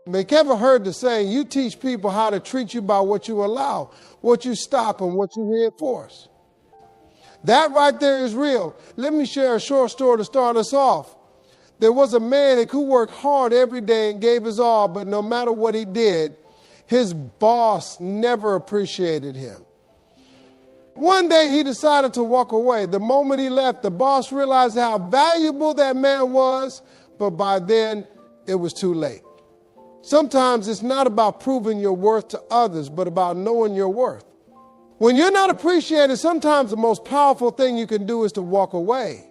Make ever heard the saying, you teach people how to treat you by what you allow, what you stop, and what you reinforce. That right there is real. Let me share a short story to start us off. There was a man who worked hard every day and gave his all, but no matter what he did, his boss never appreciated him. One day he decided to walk away. The moment he left, the boss realized how valuable that man was, but by then it was too late. Sometimes it's not about proving your worth to others, but about knowing your worth. When you're not appreciated, sometimes the most powerful thing you can do is to walk away.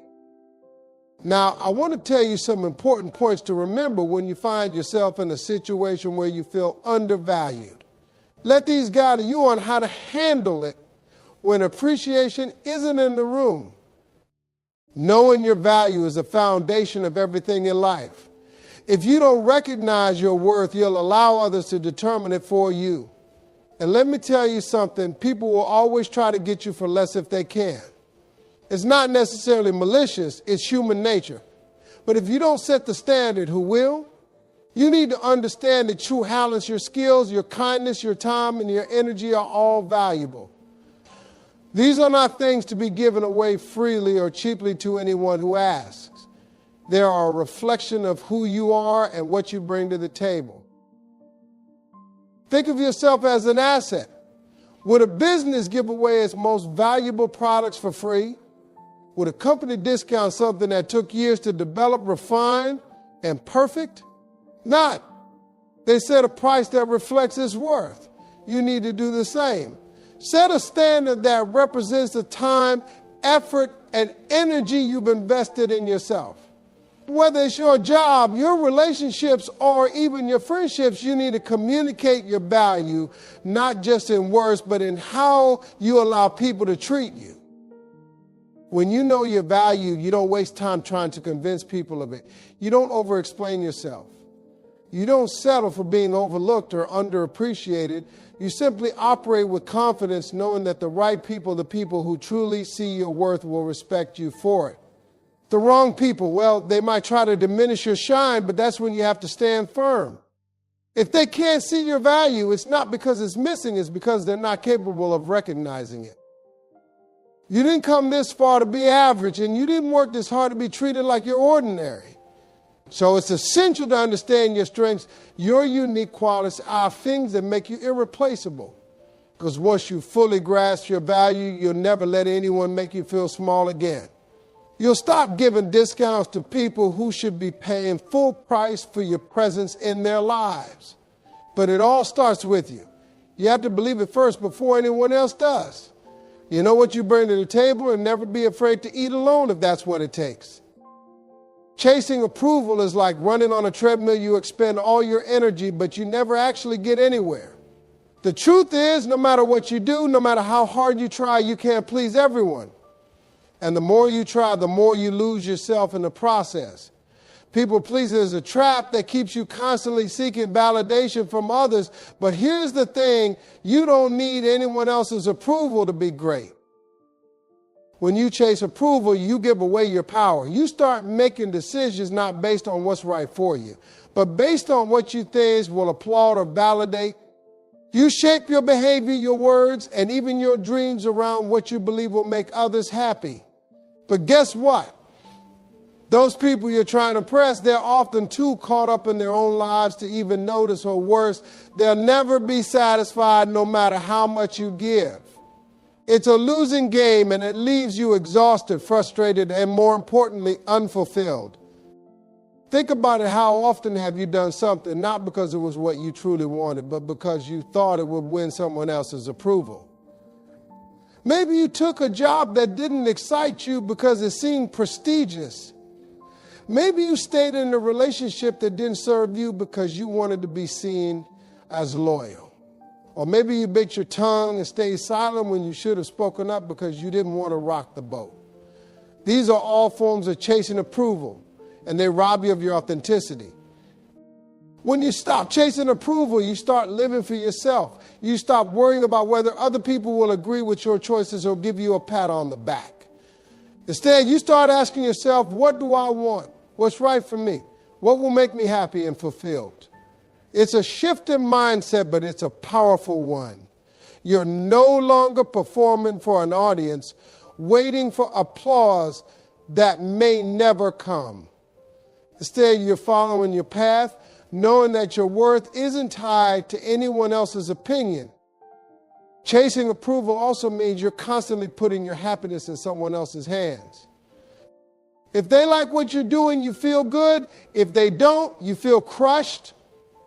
Now, I want to tell you some important points to remember when you find yourself in a situation where you feel undervalued. Let these guide you on how to handle it when appreciation isn't in the room. Knowing your value is the foundation of everything in life. If you don't recognize your worth, you'll allow others to determine it for you. And let me tell you something, people will always try to get you for less if they can. It's not necessarily malicious, it's human nature. But if you don't set the standard, who will? You need to understand that true talents, your skills, your kindness, your time, and your energy are all valuable. These are not things to be given away freely or cheaply to anyone who asks. They are a reflection of who you are and what you bring to the table. Think of yourself as an asset. Would a business give away its most valuable products for free? Would a company discount something that took years to develop, refine, and perfect? Not. They set a price that reflects its worth. You need to do the same. Set a standard that represents the time, effort, and energy you've invested in yourself. Whether it's your job, your relationships, or even your friendships, you need to communicate your value, not just in words, but in how you allow people to treat you. When you know your value, you don't waste time trying to convince people of it. You don't over-explain yourself. You don't settle for being overlooked or underappreciated. You simply operate with confidence, knowing that the right people, the people who truly see your worth, will respect you for it. The wrong people, well, they might try to diminish your shine, but that's when you have to stand firm. If they can't see your value, it's not because it's missing, it's because they're not capable of recognizing it. You didn't come this far to be average, and you didn't work this hard to be treated like you're ordinary. So it's essential to understand your strengths, your unique qualities are things that make you irreplaceable. Because once you fully grasp your value, you'll never let anyone make you feel small again. You'll stop giving discounts to people who should be paying full price for your presence in their lives. But it all starts with you. You have to believe it first before anyone else does. You know what you bring to the table, and never be afraid to eat alone if that's what it takes. Chasing approval is like running on a treadmill. You expend all your energy, but you never actually get anywhere. The truth is, no matter what you do, no matter how hard you try, you can't please everyone. And the more you try, the more you lose yourself in the process. People pleasing is a trap that keeps you constantly seeking validation from others. But here's the thing, you don't need anyone else's approval to be great. When you chase approval, you give away your power. You start making decisions not based on what's right for you, but based on what you think will applaud or validate. You shape your behavior, your words, and even your dreams around what you believe will make others happy. But guess what? Those people you're trying to impress, they're often too caught up in their own lives to even notice, or worse, they'll never be satisfied no matter how much you give. It's a losing game, and it leaves you exhausted, frustrated, and more importantly, unfulfilled. Think about it. How often have you done something not because it was what you truly wanted, but because you thought it would win someone else's approval? Maybe you took a job that didn't excite you because it seemed prestigious. Maybe you stayed in a relationship that didn't serve you because you wanted to be seen as loyal. Or maybe you bit your tongue and stayed silent when you should have spoken up because you didn't want to rock the boat. These are all forms of chasing approval, and they rob you of your authenticity. When you stop chasing approval, you start living for yourself. You stop worrying about whether other people will agree with your choices or give you a pat on the back. Instead, you start asking yourself, what do I want? What's right for me? What will make me happy and fulfilled? It's a shift in mindset, but it's a powerful one. You're no longer performing for an audience, waiting for applause that may never come. Instead, you're following your path, knowing that your worth isn't tied to anyone else's opinion. Chasing approval also means you're constantly putting your happiness in someone else's hands. If they like what you're doing, you feel good. If they don't, you feel crushed.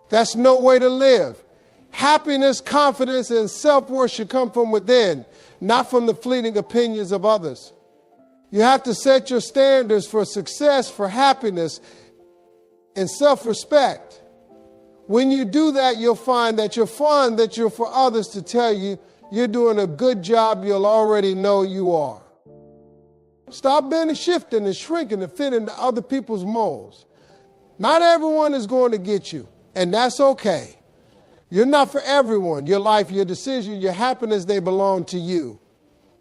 That's no way to live. Happiness, confidence, and self-worth should come from within, not from the fleeting opinions of others. You have to set your standards for success, for happiness, and self-respect. When you do that, you'll find that you're fun, that you're for others to tell you you're doing a good job you'll already know you are. Stop bending, shifting, and shrinking to fit into other people's molds. Not everyone is going to get you, and that's okay. You're not for everyone. Your life, your decision, your happiness, they belong to you.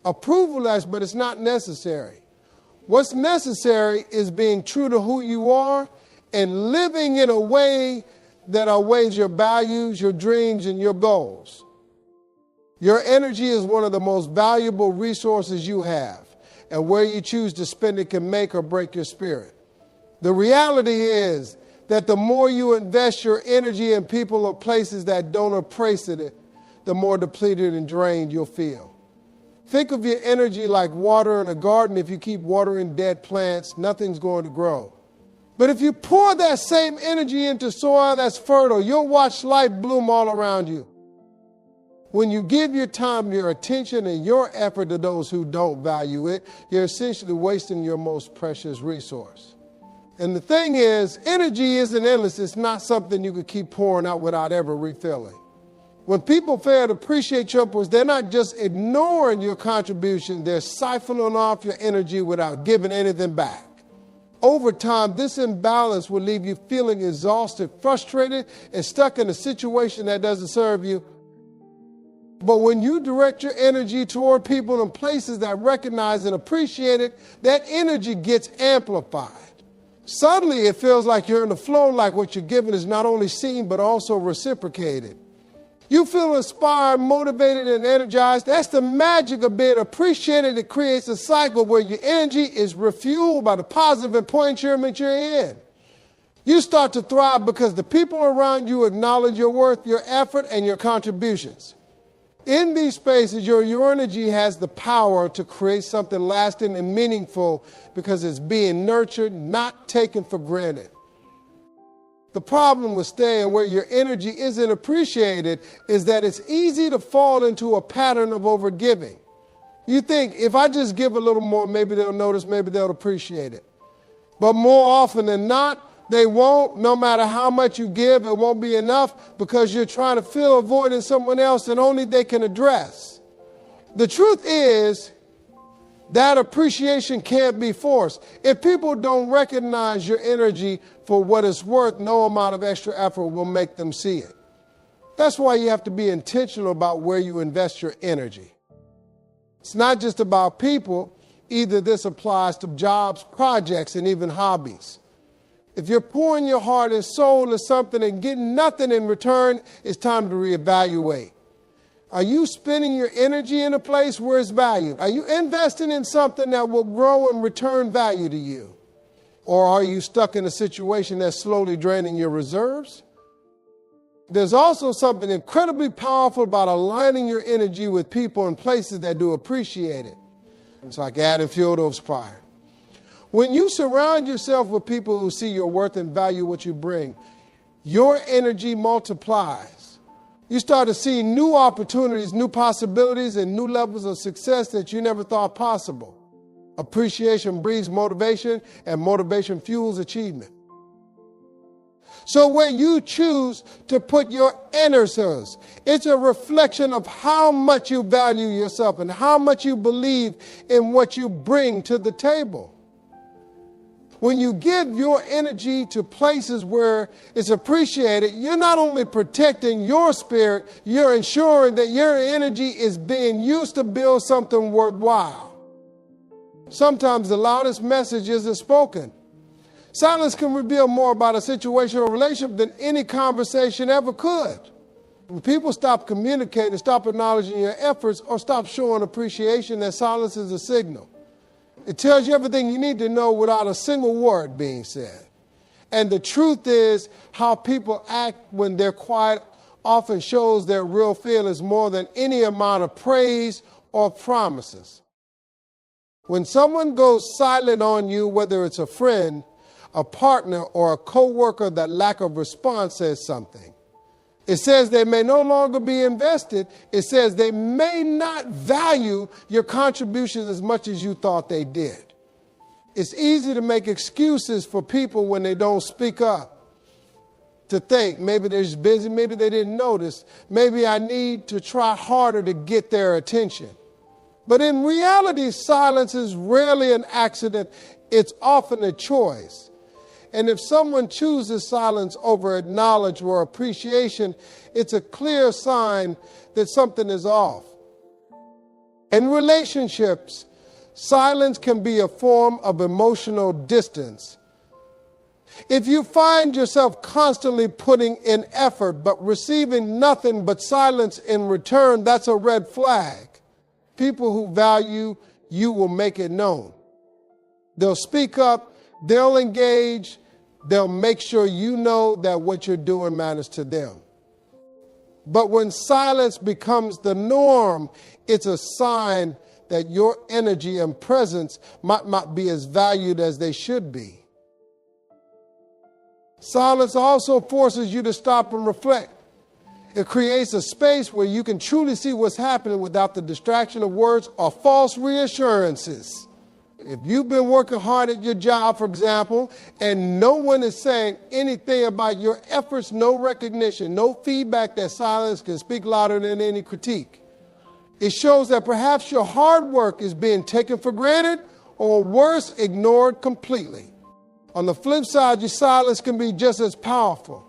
Approval is, but it's not necessary. What's necessary is being true to who you are and living in a way that outweighs your values, your dreams, and your goals. Your energy is one of the most valuable resources you have, and where you choose to spend it can make or break your spirit. The reality is that the more you invest your energy in people or places that don't appreciate it, the more depleted and drained you'll feel. Think of your energy like water in a garden. If you keep watering dead plants, nothing's going to grow. But if you pour that same energy into soil that's fertile, you'll watch life bloom all around you. When you give your time, your attention, and your effort to those who don't value it, you're essentially wasting your most precious resource. And the thing is, energy isn't endless. It's not something you could keep pouring out without ever refilling. When people fail to appreciate your efforts, they're not just ignoring your contribution, they're siphoning off your energy without giving anything back. Over time, this imbalance will leave you feeling exhausted, frustrated, and stuck in a situation that doesn't serve you. But when you direct your energy toward people and places that recognize and appreciate it, that energy gets amplified. Suddenly, it feels like you're in the flow, like what you're given is not only seen, but also reciprocated. You feel inspired, motivated, and energized. That's the magic of being appreciated. It creates a cycle where your energy is refueled by the positive environment you're in. You start to thrive because the people around you acknowledge your worth, your effort, and your contributions. In these spaces, your energy has the power to create something lasting and meaningful because it's being nurtured, not taken for granted. The problem with staying where your energy isn't appreciated is that it's easy to fall into a pattern of overgiving. You think, if I just give a little more, maybe they'll notice, maybe they'll appreciate it. But more often than not, they won't. No matter how much you give, it won't be enough because you're trying to fill a void in someone else that only they can address. The truth is that appreciation can't be forced. If people don't recognize your energy for what it's worth, no amount of extra effort will make them see it. That's why you have to be intentional about where you invest your energy. It's not just about people. Either this applies to jobs, projects, and even hobbies. If you're pouring your heart and soul into something and getting nothing in return, it's time to reevaluate. Are you spending your energy in a place where it's valued? Are you investing in something that will grow and return value to you? Or are you stuck in a situation that's slowly draining your reserves? There's also something incredibly powerful about aligning your energy with people and places that do appreciate it. It's like adding fuel to a fire. When you surround yourself with people who see your worth and value what you bring, your energy multiplies. You start to see new opportunities, new possibilities, and new levels of success that you never thought possible. Appreciation breeds motivation, and motivation fuels achievement. So where you choose to put your inner selves, it's a reflection of how much you value yourself and how much you believe in what you bring to the table. When you give your energy to places where it's appreciated, you're not only protecting your spirit, you're ensuring that your energy is being used to build something worthwhile. Sometimes the loudest message isn't spoken. Silence can reveal more about a situation or relationship than any conversation ever could. When people stop communicating, stop acknowledging your efforts, or stop showing appreciation, that silence is a signal. It tells you everything you need to know without a single word being said. And the truth is, how people act when they're quiet often shows their real feelings more than any amount of praise or promises. When someone goes silent on you, whether it's a friend, a partner, or a coworker, that lack of response says something. It says they may no longer be invested. It says they may not value your contributions as much as you thought they did. It's easy to make excuses for people when they don't speak up. To think maybe they're just busy, maybe they didn't notice, maybe I need to try harder to get their attention. But in reality, silence is rarely an accident. It's often a choice. And if someone chooses silence over acknowledgement or appreciation, it's a clear sign that something is off. In relationships, silence can be a form of emotional distance. If you find yourself constantly putting in effort but receiving nothing but silence in return, that's a red flag. People who value you will make it known. They'll speak up, they'll engage, they'll make sure you know that what you're doing matters to them. But when silence becomes the norm, it's a sign that your energy and presence might not be as valued as they should be. Silence also forces you to stop and reflect. It creates a space where you can truly see what's happening without the distraction of words or false reassurances. If you've been working hard at your job, for example, and no one is saying anything about your efforts, no recognition, no feedback, that silence can speak louder than any critique. It shows that perhaps your hard work is being taken for granted, or worse, ignored completely. On the flip side, your silence can be just as powerful.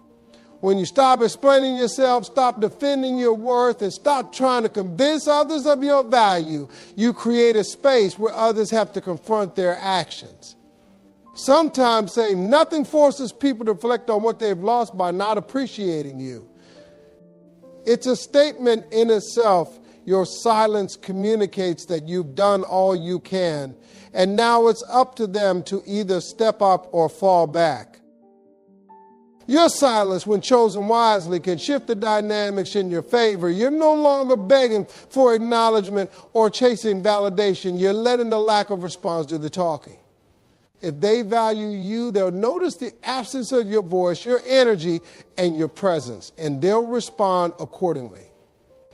When you stop explaining yourself, stop defending your worth, and stop trying to convince others of your value, you create a space where others have to confront their actions. Sometimes saying nothing forces people to reflect on what they've lost by not appreciating you. It's a statement in itself. Your silence communicates that you've done all you can, and now it's up to them to either step up or fall back. Your silence, when chosen wisely, can shift the dynamics in your favor. You're no longer begging for acknowledgement or chasing validation. You're letting the lack of response do the talking. If they value you, they'll notice the absence of your voice, your energy, and your presence, and they'll respond accordingly.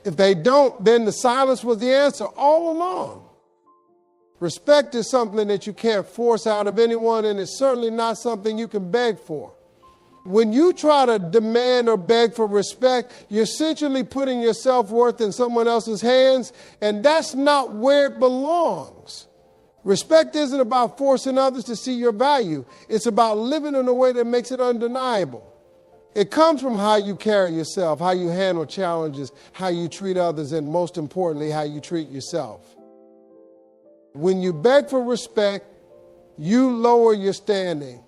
If they don't, then the silence was the answer all along. Respect is something that you can't force out of anyone, and it's certainly not something you can beg for. When you try to demand or beg for respect, you're essentially putting your self-worth in someone else's hands, and that's not where it belongs. Respect isn't about forcing others to see your value. It's about living in a way that makes it undeniable. It comes from how you carry yourself, how you handle challenges, how you treat others, and most importantly, how you treat yourself. When you beg for respect, you lower your standing.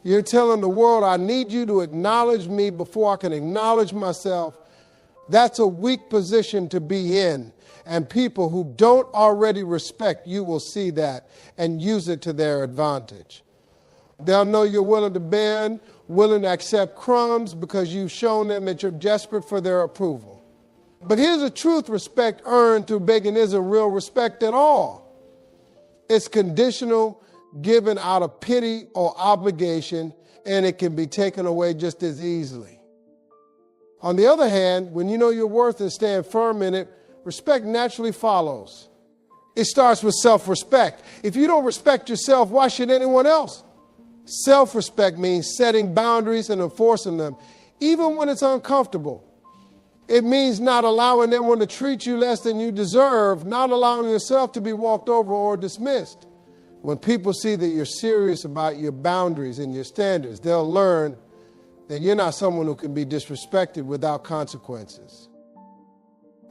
You're telling the world, I need you to acknowledge me before I can acknowledge myself. That's a weak position to be in. And people who don't already respect you will see that and use it to their advantage. They'll know you're willing to bend, willing to accept crumbs because you've shown them that you're desperate for their approval. But here's the truth: respect earned through begging isn't real respect at all. It's conditional, given out of pity or obligation, and it can be taken away just as easily. On the other hand, when you know your worth and stand firm in it, respect naturally follows. It starts with self-respect. If you don't respect yourself, why should anyone else? Self-respect means setting boundaries and enforcing them, even when it's uncomfortable. It means not allowing anyone to treat you less than you deserve, not allowing yourself to be walked over or dismissed. When people see that you're serious about your boundaries and your standards, they'll learn that you're not someone who can be disrespected without consequences.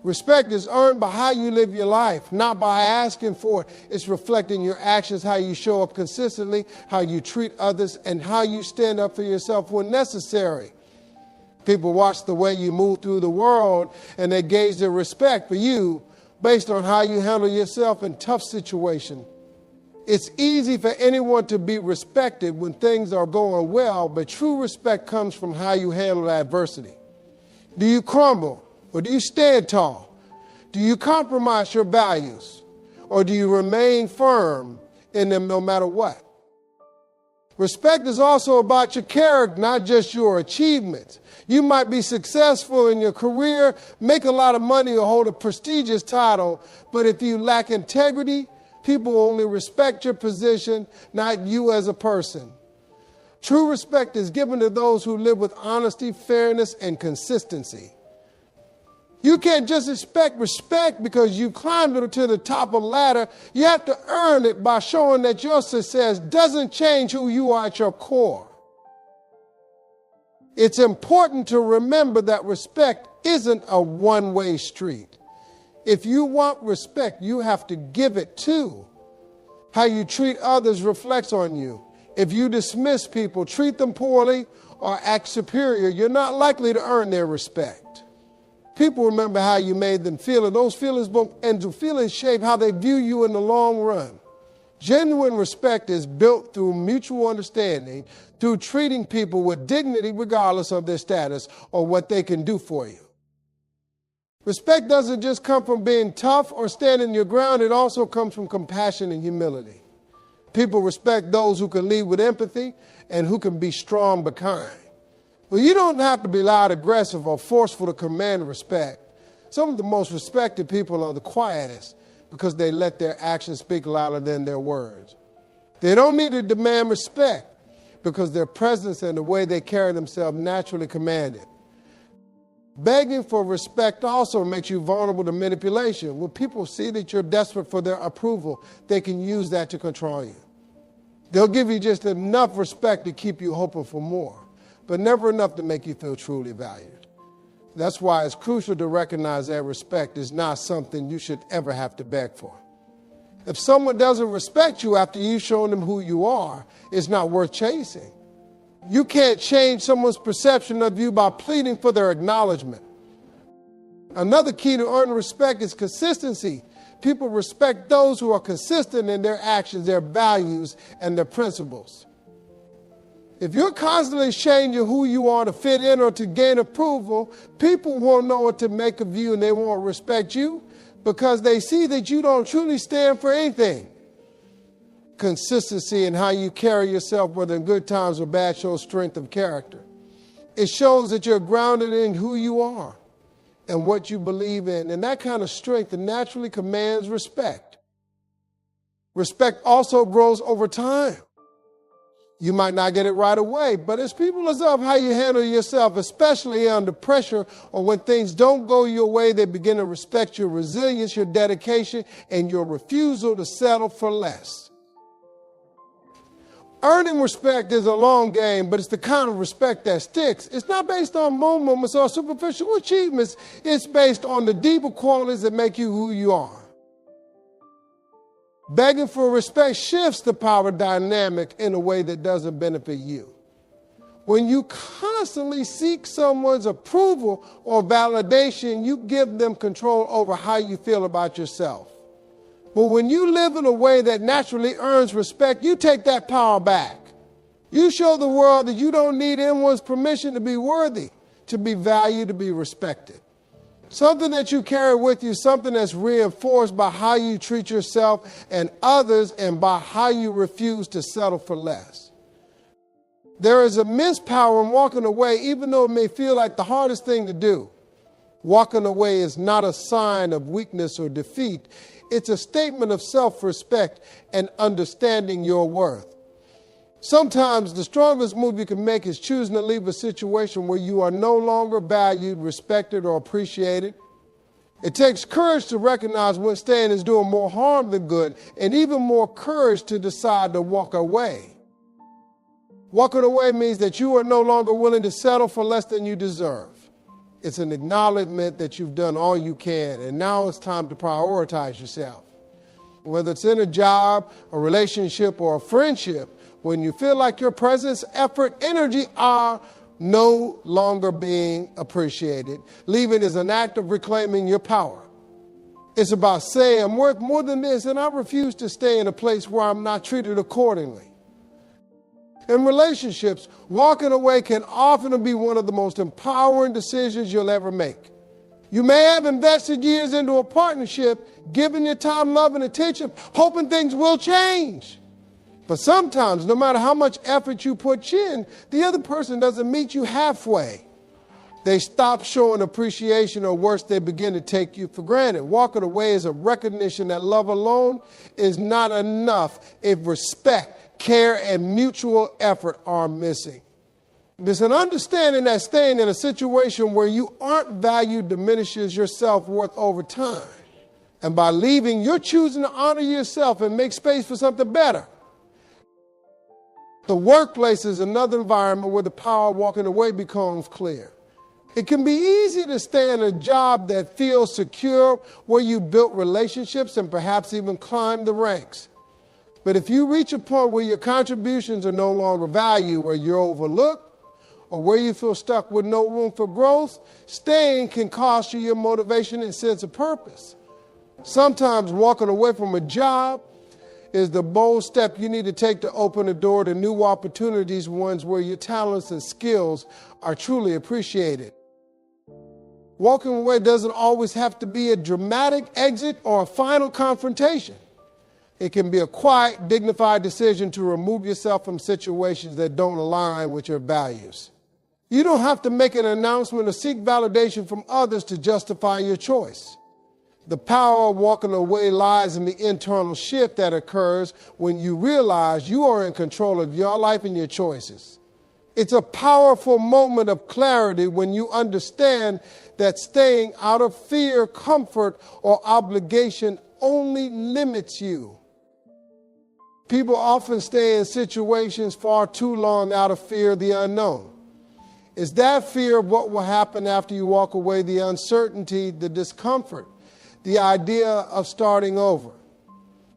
Respect is earned by how you live your life, not by asking for it. It's reflecting your actions, how you show up consistently, how you treat others, and how you stand up for yourself when necessary. People watch the way you move through the world, and they gauge their respect for you based on how you handle yourself in tough situations. It's easy for anyone to be respected when things are going well, but true respect comes from how you handle adversity. Do you crumble or do you stand tall? Do you compromise your values or do you remain firm in them no matter what? Respect is also about your character, not just your achievements. You might be successful in your career, make a lot of money, or hold a prestigious title, but if you lack integrity, people only respect your position, not you as a person. True respect is given to those who live with honesty, fairness, and consistency. You can't just expect respect because you climbed to the top of the ladder. You have to earn it by showing that your success doesn't change who you are at your core. It's important to remember that respect isn't a one-way street. If you want respect, you have to give it too. How you treat others reflects on you. If you dismiss people, treat them poorly, or act superior, you're not likely to earn their respect. People remember how you made them feel, and those feelings shape how they view you in the long run. Genuine respect is built through mutual understanding, through treating people with dignity regardless of their status or what they can do for you. Respect doesn't just come from being tough or standing your ground, it also comes from compassion and humility. People respect those who can lead with empathy and who can be strong but kind. Well, you don't have to be loud, aggressive, or forceful to command respect. Some of the most respected people are the quietest because they let their actions speak louder than their words. They don't need to demand respect because their presence and the way they carry themselves naturally command it. Begging for respect also makes you vulnerable to manipulation. When people see that you're desperate for their approval, they can use that to control you. They'll give you just enough respect to keep you hoping for more, but never enough to make you feel truly valued. That's why it's crucial to recognize that respect is not something you should ever have to beg for. If someone doesn't respect you after you've shown them who you are, it's not worth chasing. You can't change someone's perception of you by pleading for their acknowledgement. Another key to earning respect is consistency. People respect those who are consistent in their actions, their values, and their principles. If you're constantly changing who you are to fit in or to gain approval, people won't know what to make of you and they won't respect you because they see that you don't truly stand for anything. Consistency in how you carry yourself, whether in good times or bad, shows strength of character. It shows that you're grounded in who you are and what you believe in. And that kind of strength naturally commands respect. Respect also grows over time. You might not get it right away, but as people observe how you handle yourself, especially under pressure or when things don't go your way, they begin to respect your resilience, your dedication, and your refusal to settle for less. Earning respect is a long game, but it's the kind of respect that sticks. It's not based on moments or superficial achievements. It's based on the deeper qualities that make you who you are. Begging for respect shifts the power dynamic in a way that doesn't benefit you. When you constantly seek someone's approval or validation, you give them control over how you feel about yourself. But when you live in a way that naturally earns respect, you take that power back. You show the world that you don't need anyone's permission to be worthy, to be valued, to be respected. Something that you carry with you, something that's reinforced by how you treat yourself and others and by how you refuse to settle for less. There is immense power in walking away, even though it may feel like the hardest thing to do. Walking away is not a sign of weakness or defeat. It's a statement of self-respect and understanding your worth. Sometimes the strongest move you can make is choosing to leave a situation where you are no longer valued, respected, or appreciated. It takes courage to recognize when staying is doing more harm than good, and even more courage to decide to walk away. Walking away means that you are no longer willing to settle for less than you deserve. It's an acknowledgement that you've done all you can, and now it's time to prioritize yourself. Whether it's in a job, a relationship, or a friendship, when you feel like your presence, effort, energy are no longer being appreciated, leaving is an act of reclaiming your power. It's about saying, I'm worth more than this, and I refuse to stay in a place where I'm not treated accordingly. In relationships, walking away can often be one of the most empowering decisions you'll ever make. You may have invested years into a partnership, giving your time, love, and attention, hoping things will change. But sometimes, no matter how much effort you put in, the other person doesn't meet you halfway. They stop showing appreciation, or worse, they begin to take you for granted. Walking away is a recognition that love alone is not enough if respect, care, and mutual effort are missing. There's an understanding that staying in a situation where you aren't valued diminishes your self-worth over time. And by leaving, you're choosing to honor yourself and make space for something better. The workplace is another environment where the power of walking away becomes clear. It can be easy to stay in a job that feels secure, where you built relationships and perhaps even climbed the ranks. But if you reach a point where your contributions are no longer valued, where you're overlooked, or where you feel stuck with no room for growth, staying can cost you your motivation and sense of purpose. Sometimes walking away from a job is the bold step you need to take to open the door to new opportunities, ones where your talents and skills are truly appreciated. Walking away doesn't always have to be a dramatic exit or a final confrontation. It can be a quiet, dignified decision to remove yourself from situations that don't align with your values. You don't have to make an announcement or seek validation from others to justify your choice. The power of walking away lies in the internal shift that occurs when you realize you are in control of your life and your choices. It's a powerful moment of clarity when you understand that staying out of fear, comfort, or obligation only limits you. People often stay in situations far too long out of fear of the unknown. Is that fear of what will happen after you walk away, the uncertainty, the discomfort, the idea of starting over?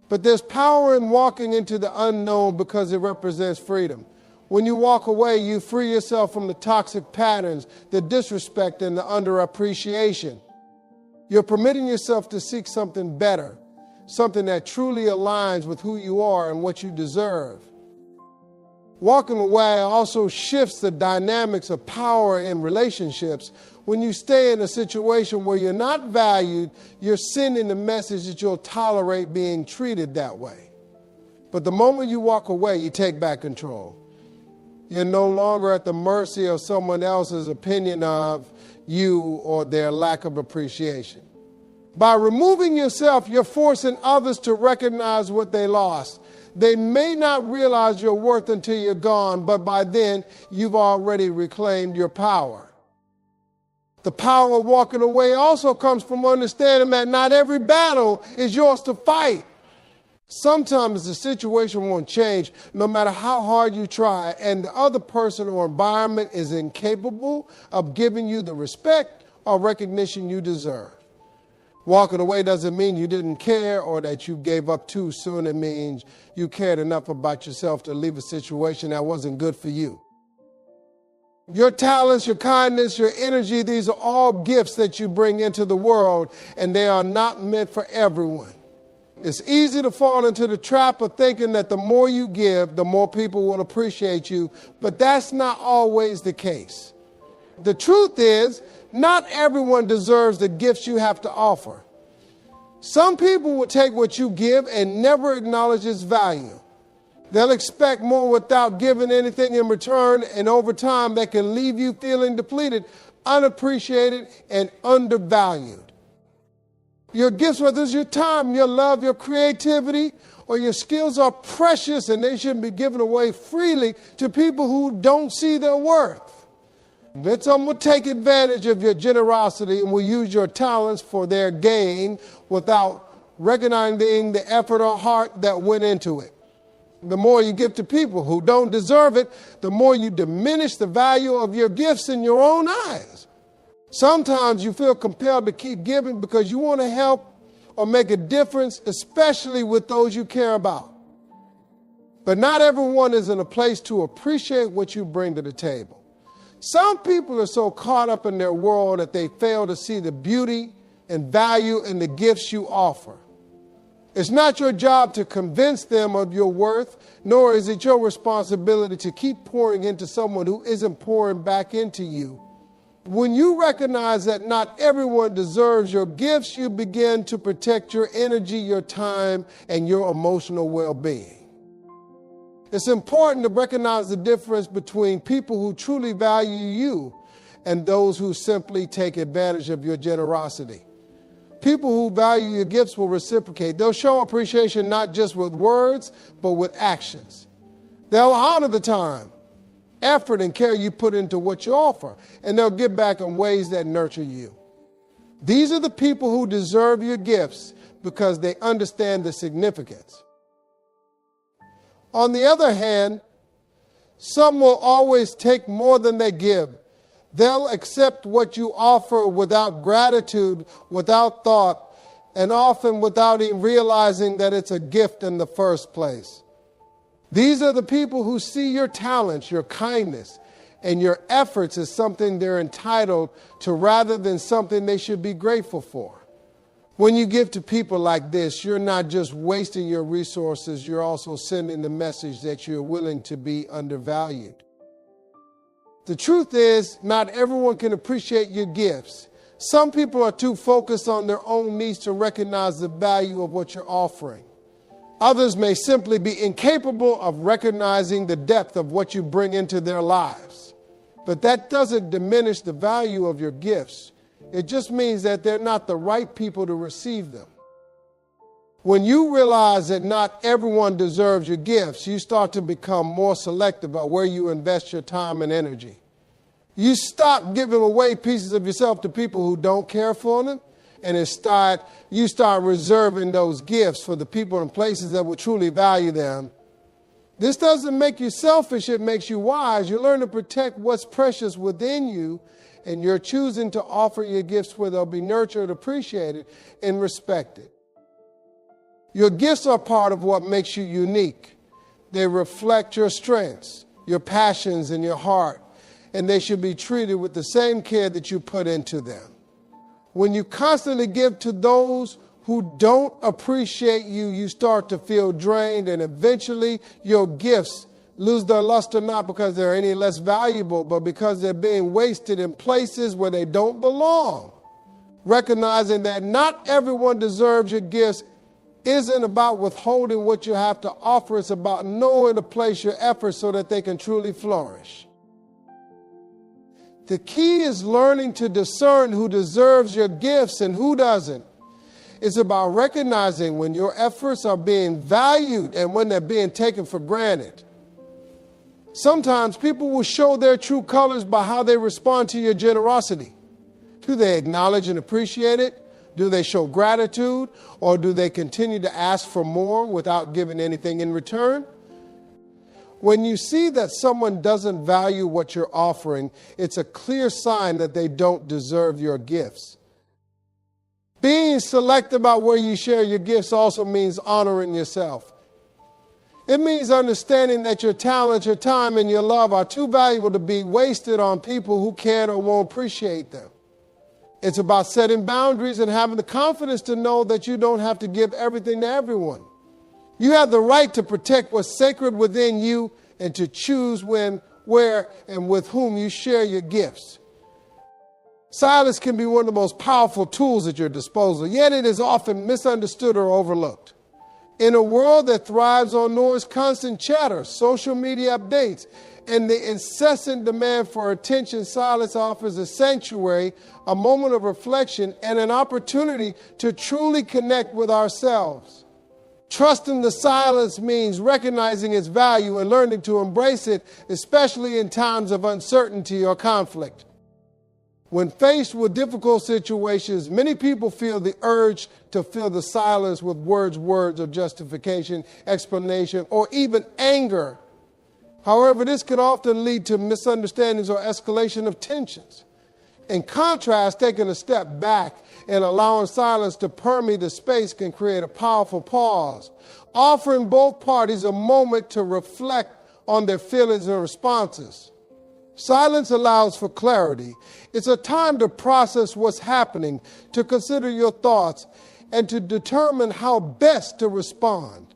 But there's power in walking into the unknown because it represents freedom. When you walk away, you free yourself from the toxic patterns, the disrespect, and the underappreciation. You're permitting yourself to seek something better, something that truly aligns with who you are and what you deserve. Walking away also shifts the dynamics of power in relationships. When you stay in a situation where you're not valued, you're sending the message that you'll tolerate being treated that way. But the moment you walk away, you take back control. You're no longer at the mercy of someone else's opinion of you or their lack of appreciation. By removing yourself, you're forcing others to recognize what they lost. They may not realize your worth until you're gone, but by then, you've already reclaimed your power. The power of walking away also comes from understanding that not every battle is yours to fight. Sometimes the situation won't change, no matter how hard you try, and the other person or environment is incapable of giving you the respect or recognition you deserve. Walking away doesn't mean you didn't care or that you gave up too soon. It means you cared enough about yourself to leave a situation that wasn't good for you. Your talents, your kindness, your energy, these are all gifts that you bring into the world, and they are not meant for everyone. It's easy to fall into the trap of thinking that the more you give, the more people will appreciate you, but that's not always the case. The truth is, not everyone deserves the gifts you have to offer. Some people will take what you give and never acknowledge its value. They'll expect more without giving anything in return, and over time, they can leave you feeling depleted, unappreciated, and undervalued. Your gifts, whether it's your time, your love, your creativity, or your skills, are precious, and they shouldn't be given away freely to people who don't see their worth. Then someone will take advantage of your generosity and will use your talents for their gain without recognizing the effort or heart that went into it. The more you give to people who don't deserve it, the more you diminish the value of your gifts in your own eyes. Sometimes you feel compelled to keep giving because you want to help or make a difference, especially with those you care about. But not everyone is in a place to appreciate what you bring to the table. Some people are so caught up in their world that they fail to see the beauty and value in the gifts you offer. It's not your job to convince them of your worth, nor is it your responsibility to keep pouring into someone who isn't pouring back into you. When you recognize that not everyone deserves your gifts, you begin to protect your energy, your time, and your emotional well-being. It's important to recognize the difference between people who truly value you and those who simply take advantage of your generosity. People who value your gifts will reciprocate. They'll show appreciation not just with words, but with actions. They'll honor the time, effort, and care you put into what you offer, and they'll give back in ways that nurture you. These are the people who deserve your gifts because they understand the significance. On the other hand, some will always take more than they give. They'll accept what you offer without gratitude, without thought, and often without even realizing that it's a gift in the first place. These are the people who see your talents, your kindness, and your efforts as something they're entitled to rather than something they should be grateful for. When you give to people like this, you're not just wasting your resources, you're also sending the message that you're willing to be undervalued. The truth is, not everyone can appreciate your gifts. Some people are too focused on their own needs to recognize the value of what you're offering. Others may simply be incapable of recognizing the depth of what you bring into their lives. But that doesn't diminish the value of your gifts. It just means that they're not the right people to receive them. When you realize that not everyone deserves your gifts, you start to become more selective about where you invest your time and energy. You stop giving away pieces of yourself to people who don't care for them, and you start reserving those gifts for the people and places that will truly value them. This doesn't make you selfish, it makes you wise. You learn to protect what's precious within you, and you're choosing to offer your gifts where they'll be nurtured, appreciated, and respected. Your gifts are part of what makes you unique. They reflect your strengths, your passions, and your heart, and they should be treated with the same care that you put into them. When you constantly give to those who don't appreciate you, you start to feel drained, and eventually your gifts lose their luster not because they're any less valuable, but because they're being wasted in places where they don't belong. Recognizing that not everyone deserves your gifts isn't about withholding what you have to offer. It's about knowing to place your efforts so that they can truly flourish. The key is learning to discern who deserves your gifts and who doesn't. It's about recognizing when your efforts are being valued and when they're being taken for granted. Sometimes people will show their true colors by how they respond to your generosity. Do they acknowledge and appreciate it? Do they show gratitude? Or do they continue to ask for more without giving anything in return? When you see that someone doesn't value what you're offering, it's a clear sign that they don't deserve your gifts. Being selective about where you share your gifts also means honoring yourself. It means understanding that your talent, your time, and your love are too valuable to be wasted on people who can't or won't appreciate them. It's about setting boundaries and having the confidence to know that you don't have to give everything to everyone. You have the right to protect what's sacred within you and to choose when, where, and with whom you share your gifts. Silence can be one of the most powerful tools at your disposal, yet it is often misunderstood or overlooked. In a world that thrives on noise, constant chatter, social media updates, and the incessant demand for attention, silence offers a sanctuary, a moment of reflection, and an opportunity to truly connect with ourselves. Trusting the silence means recognizing its value and learning to embrace it, especially in times of uncertainty or conflict. When faced with difficult situations, many people feel the urge to fill the silence with words of justification, explanation, or even anger. However, this can often lead to misunderstandings or escalation of tensions. In contrast, taking a step back and allowing silence to permeate the space can create a powerful pause, offering both parties a moment to reflect on their feelings and responses. Silence allows for clarity. It's a time to process what's happening, to consider your thoughts, and to determine how best to respond.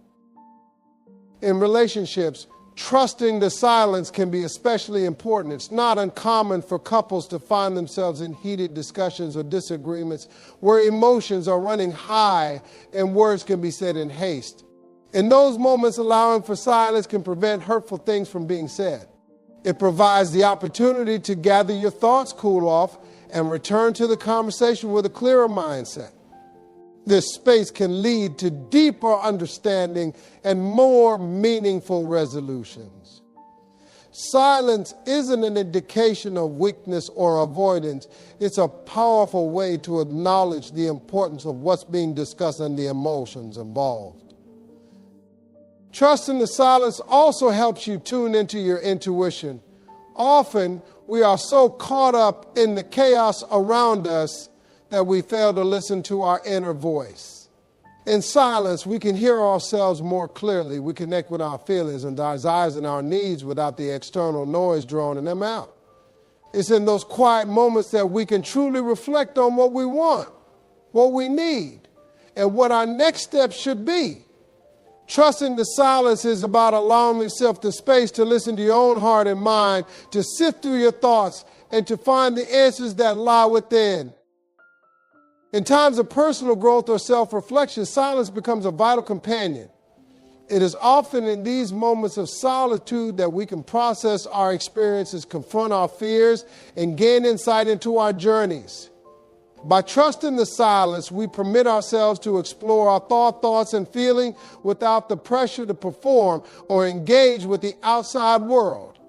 In relationships, trusting the silence can be especially important. It's not uncommon for couples to find themselves in heated discussions or disagreements where emotions are running high and words can be said in haste. In those moments, allowing for silence can prevent hurtful things from being said. It provides the opportunity to gather your thoughts, cool off, and return to the conversation with a clearer mindset. This space can lead to deeper understanding and more meaningful resolutions. Silence isn't an indication of weakness or avoidance. It's a powerful way to acknowledge the importance of what's being discussed and the emotions involved. Trusting the silence also helps you tune into your intuition. Often, we are so caught up in the chaos around us that we fail to listen to our inner voice. In silence, we can hear ourselves more clearly. We connect with our feelings and desires and our needs without the external noise droning them out. It's in those quiet moments that we can truly reflect on what we want, what we need, and what our next step should be. Trusting the silence is about allowing yourself the space to listen to your own heart and mind, to sift through your thoughts, and to find the answers that lie within. In times of personal growth or self-reflection, silence becomes a vital companion. It is often in these moments of solitude that we can process our experiences, confront our fears, and gain insight into our journeys. By trusting the silence, we permit ourselves to explore our thoughts, and feelings without the pressure to perform or engage with the outside world.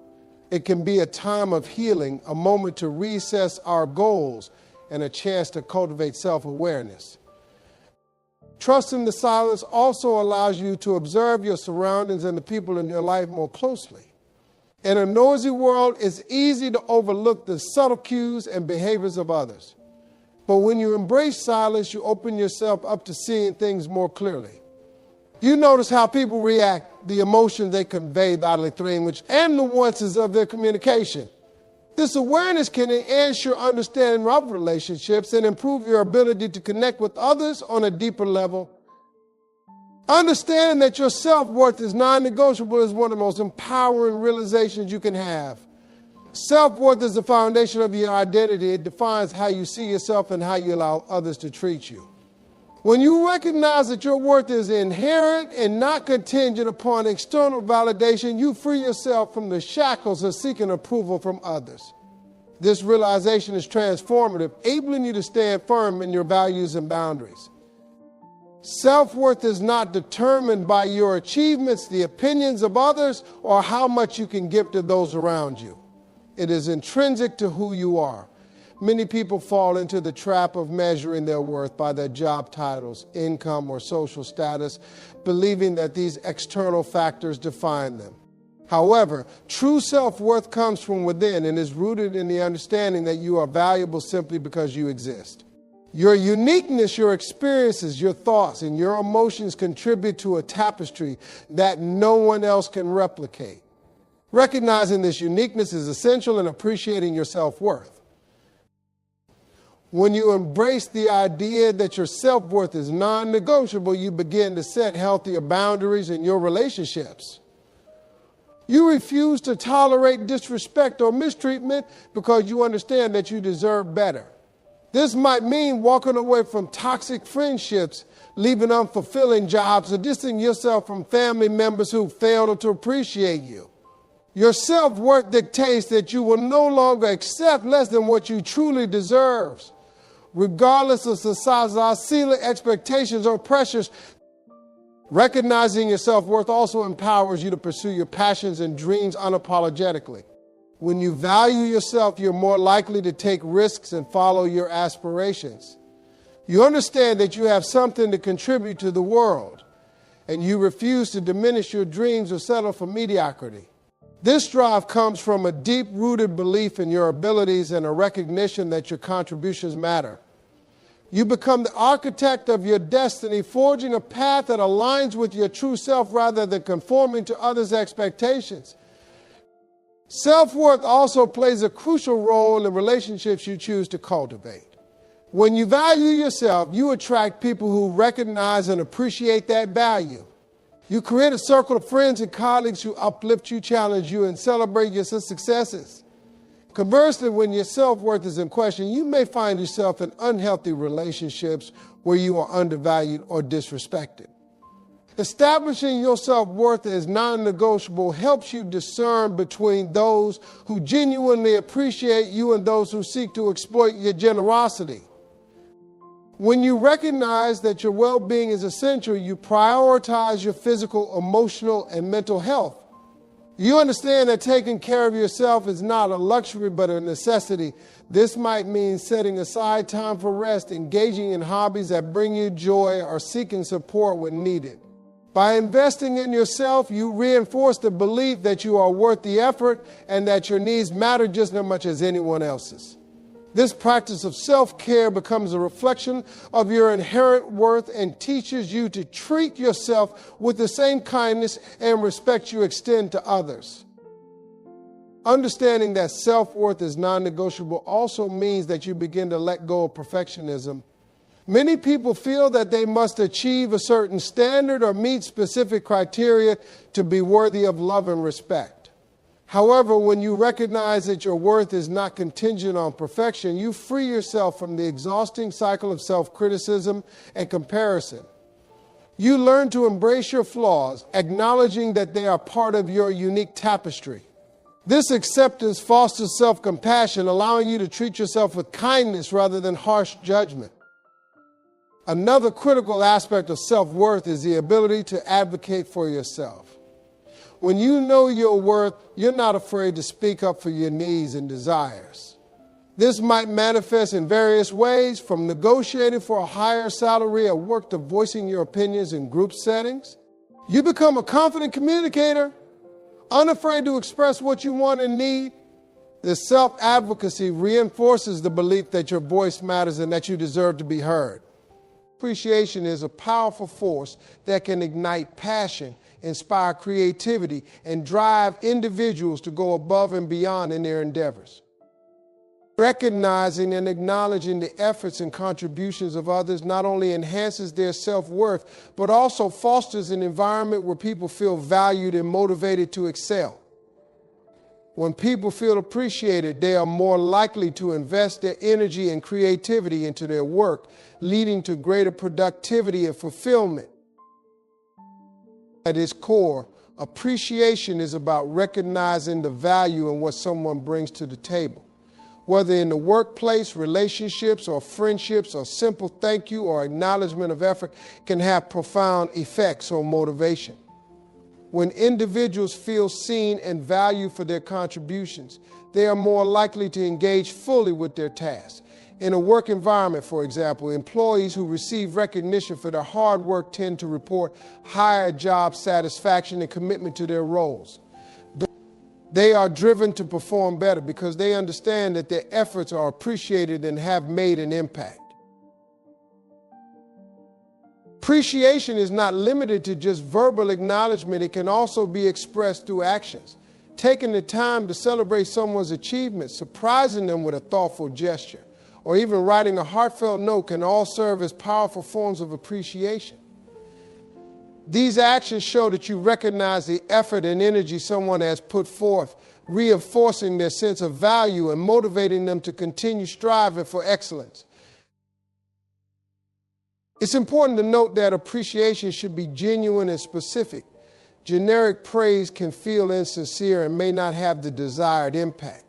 It can be a time of healing, a moment to reassess our goals, and a chance to cultivate self-awareness. Trusting the silence also allows you to observe your surroundings and the people in your life more closely. In a noisy world, it's easy to overlook the subtle cues and behaviors of others. But when you embrace silence, you open yourself up to seeing things more clearly. You notice how people react, the emotions they convey, bodily language, and the nuances of their communication. This awareness can enhance your understanding of relationships and improve your ability to connect with others on a deeper level. Understanding that your self-worth is non-negotiable is one of the most empowering realizations you can have. Self-worth is the foundation of your identity. It defines how you see yourself and how you allow others to treat you. When you recognize that your worth is inherent and not contingent upon external validation, you free yourself from the shackles of seeking approval from others. This realization is transformative, enabling you to stand firm in your values and boundaries. Self-worth is not determined by your achievements, the opinions of others, or how much you can give to those around you. It is intrinsic to who you are. Many people fall into the trap of measuring their worth by their job titles, income, or social status, believing that these external factors define them. However, true self-worth comes from within and is rooted in the understanding that you are valuable simply because you exist. Your uniqueness, your experiences, your thoughts, and your emotions contribute to a tapestry that no one else can replicate. Recognizing this uniqueness is essential in appreciating your self-worth. When you embrace the idea that your self-worth is non-negotiable, you begin to set healthier boundaries in your relationships. You refuse to tolerate disrespect or mistreatment because you understand that you deserve better. This might mean walking away from toxic friendships, leaving unfulfilling jobs, or distancing yourself from family members who fail to appreciate you. Your self-worth dictates that you will no longer accept less than what you truly deserve. Regardless of societal ceiling expectations or pressures, recognizing your self-worth also empowers you to pursue your passions and dreams unapologetically. When you value yourself, you're more likely to take risks and follow your aspirations. You understand that you have something to contribute to the world, and you refuse to diminish your dreams or settle for mediocrity. This drive comes from a deep-rooted belief in your abilities and a recognition that your contributions matter. You become the architect of your destiny, forging a path that aligns with your true self rather than conforming to others' expectations. Self-worth also plays a crucial role in the relationships you choose to cultivate. When you value yourself, you attract people who recognize and appreciate that value. You create a circle of friends and colleagues who uplift you, challenge you, and celebrate your successes. Conversely, when your self-worth is in question, you may find yourself in unhealthy relationships where you are undervalued or disrespected. Establishing your self-worth as non-negotiable helps you discern between those who genuinely appreciate you and those who seek to exploit your generosity. When you recognize that your well-being is essential, you prioritize your physical, emotional, and mental health. You understand that taking care of yourself is not a luxury but a necessity. This might mean setting aside time for rest, engaging in hobbies that bring you joy, or seeking support when needed. By investing in yourself, you reinforce the belief that you are worth the effort and that your needs matter just as much as anyone else's. This practice of self-care becomes a reflection of your inherent worth and teaches you to treat yourself with the same kindness and respect you extend to others. Understanding that self-worth is non-negotiable also means that you begin to let go of perfectionism. Many people feel that they must achieve a certain standard or meet specific criteria to be worthy of love and respect. However, when you recognize that your worth is not contingent on perfection, you free yourself from the exhausting cycle of self-criticism and comparison. You learn to embrace your flaws, acknowledging that they are part of your unique tapestry. This acceptance fosters self-compassion, allowing you to treat yourself with kindness rather than harsh judgment. Another critical aspect of self-worth is the ability to advocate for yourself. When you know your worth, you're not afraid to speak up for your needs and desires. This might manifest in various ways, from negotiating for a higher salary at work to voicing your opinions in group settings. You become a confident communicator, unafraid to express what you want and need. This self-advocacy reinforces the belief that your voice matters and that you deserve to be heard. Appreciation is a powerful force that can ignite passion, inspire creativity, and drive individuals to go above and beyond in their endeavors. Recognizing and acknowledging the efforts and contributions of others not only enhances their self-worth, but also fosters an environment where people feel valued and motivated to excel. When people feel appreciated, they are more likely to invest their energy and creativity into their work, leading to greater productivity and fulfillment. At its core, appreciation is about recognizing the value in what someone brings to the table. Whether in the workplace, relationships, or friendships, a simple thank you or acknowledgement of effort can have profound effects on motivation. When individuals feel seen and valued for their contributions, they are more likely to engage fully with their tasks. In a work environment, for example, employees who receive recognition for their hard work tend to report higher job satisfaction and commitment to their roles. They are driven to perform better because they understand that their efforts are appreciated and have made an impact. Appreciation is not limited to just verbal acknowledgement. It can also be expressed through actions. Taking the time to celebrate someone's achievements, surprising them with a thoughtful gesture, or even writing a heartfelt note can all serve as powerful forms of appreciation. These actions show that you recognize the effort and energy someone has put forth, reinforcing their sense of value and motivating them to continue striving for excellence. It's important to note that appreciation should be genuine and specific. Generic praise can feel insincere and may not have the desired impact.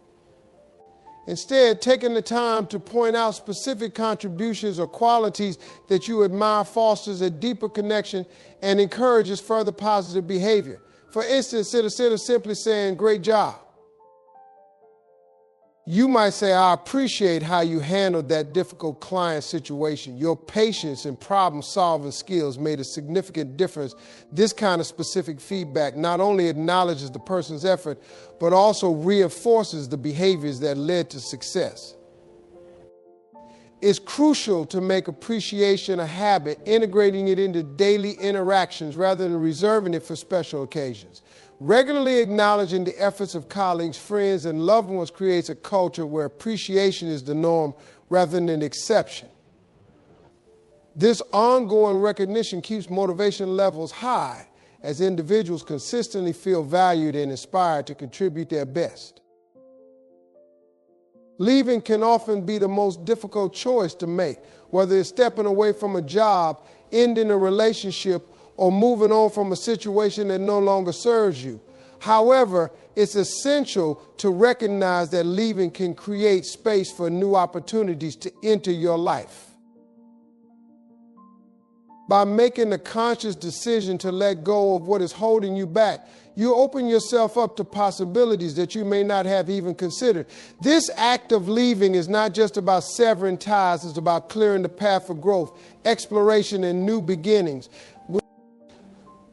Instead, taking the time to point out specific contributions or qualities that you admire fosters a deeper connection and encourages further positive behavior. For instance, instead of simply saying, "Great job," You might say, I appreciate how you handled that difficult client situation. Your patience and problem-solving skills made a significant difference. This kind of specific feedback not only acknowledges the person's effort, but also reinforces the behaviors that led to success. It's crucial to make appreciation a habit, integrating it into daily interactions rather than reserving it for special occasions. Regularly acknowledging the efforts of colleagues, friends, and loved ones creates a culture where appreciation is the norm rather than an exception. This ongoing recognition keeps motivation levels high as individuals consistently feel valued and inspired to contribute their best. Leaving can often be the most difficult choice to make, whether it's stepping away from a job, ending a relationship, or moving on from a situation that no longer serves you. However, it's essential to recognize that leaving can create space for new opportunities to enter your life. By making a conscious decision to let go of what is holding you back, you open yourself up to possibilities that you may not have even considered. This act of leaving is not just about severing ties, it's about clearing the path for growth, exploration, and new beginnings.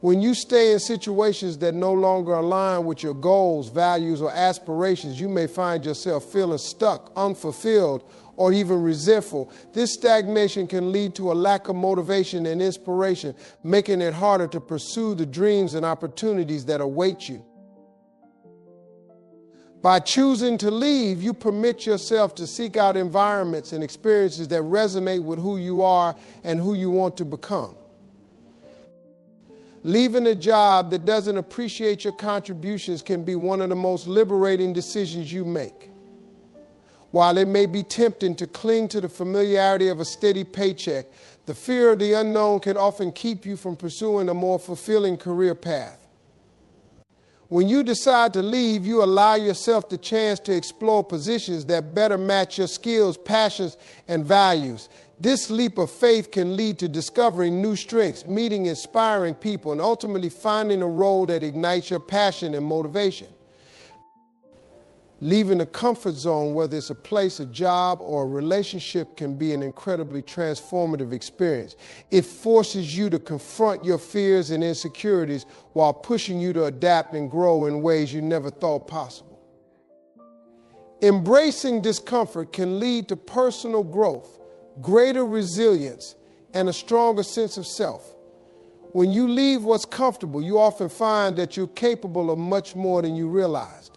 When you stay in situations that no longer align with your goals, values, or aspirations, you may find yourself feeling stuck, unfulfilled, or even resentful. This stagnation can lead to a lack of motivation and inspiration, making it harder to pursue the dreams and opportunities that await you. By choosing to leave, you permit yourself to seek out environments and experiences that resonate with who you are and who you want to become. Leaving a job that doesn't appreciate your contributions can be one of the most liberating decisions you make. While it may be tempting to cling to the familiarity of a steady paycheck, the fear of the unknown can often keep you from pursuing a more fulfilling career path. When you decide to leave, you allow yourself the chance to explore positions that better match your skills, passions, and values. This leap of faith can lead to discovering new strengths, meeting inspiring people, and ultimately finding a role that ignites your passion and motivation. Leaving a comfort zone, whether it's a place, a job, or a relationship, can be an incredibly transformative experience. It forces you to confront your fears and insecurities while pushing you to adapt and grow in ways you never thought possible. Embracing discomfort can lead to personal growth, greater resilience, and a stronger sense of self. When you leave what's comfortable, you often find that you're capable of much more than you realized.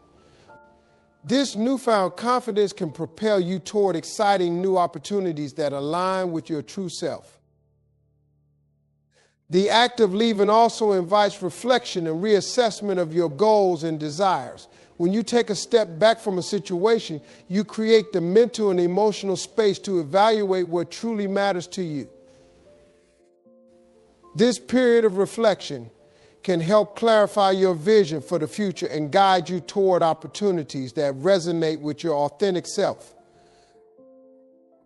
This newfound confidence can propel you toward exciting new opportunities that align with your true self. The act of leaving also invites reflection and reassessment of your goals and desires. When you take a step back from a situation, you create the mental and emotional space to evaluate what truly matters to you. This period of reflection can help clarify your vision for the future and guide you toward opportunities that resonate with your authentic self.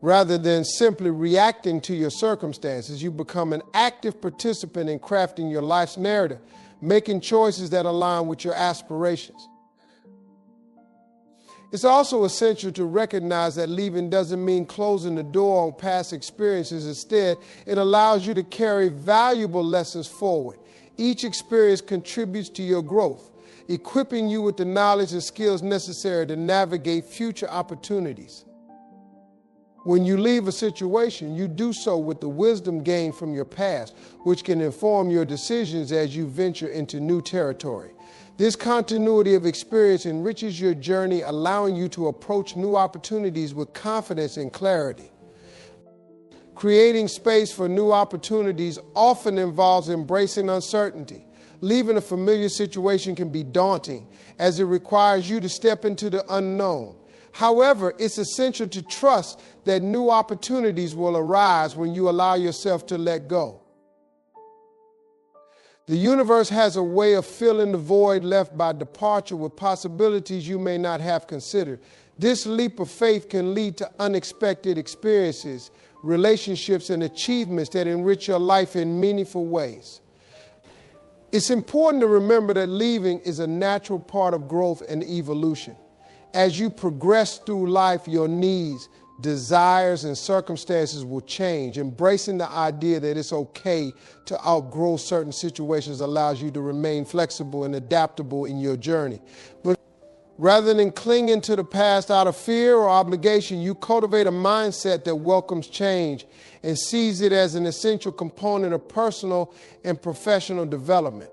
Rather than simply reacting to your circumstances, you become an active participant in crafting your life's narrative, making choices that align with your aspirations. It's also essential to recognize that leaving doesn't mean closing the door on past experiences. Instead, it allows you to carry valuable lessons forward. Each experience contributes to your growth, equipping you with the knowledge and skills necessary to navigate future opportunities. When you leave a situation, you do so with the wisdom gained from your past, which can inform your decisions as you venture into new territory. This continuity of experience enriches your journey, allowing you to approach new opportunities with confidence and clarity. Creating space for new opportunities often involves embracing uncertainty. Leaving a familiar situation can be daunting, as it requires you to step into the unknown. However, it's essential to trust that new opportunities will arise when you allow yourself to let go. The universe has a way of filling the void left by departure with possibilities you may not have considered. This leap of faith can lead to unexpected experiences, relationships, and achievements that enrich your life in meaningful ways. It's important to remember that leaving is a natural part of growth and evolution. As you progress through life, your needs, desires, and circumstances will change. Embracing the idea that it's okay to outgrow certain situations allows you to remain flexible and adaptable in your journey. But rather than clinging to the past out of fear or obligation, you cultivate a mindset that welcomes change and sees it as an essential component of personal and professional development.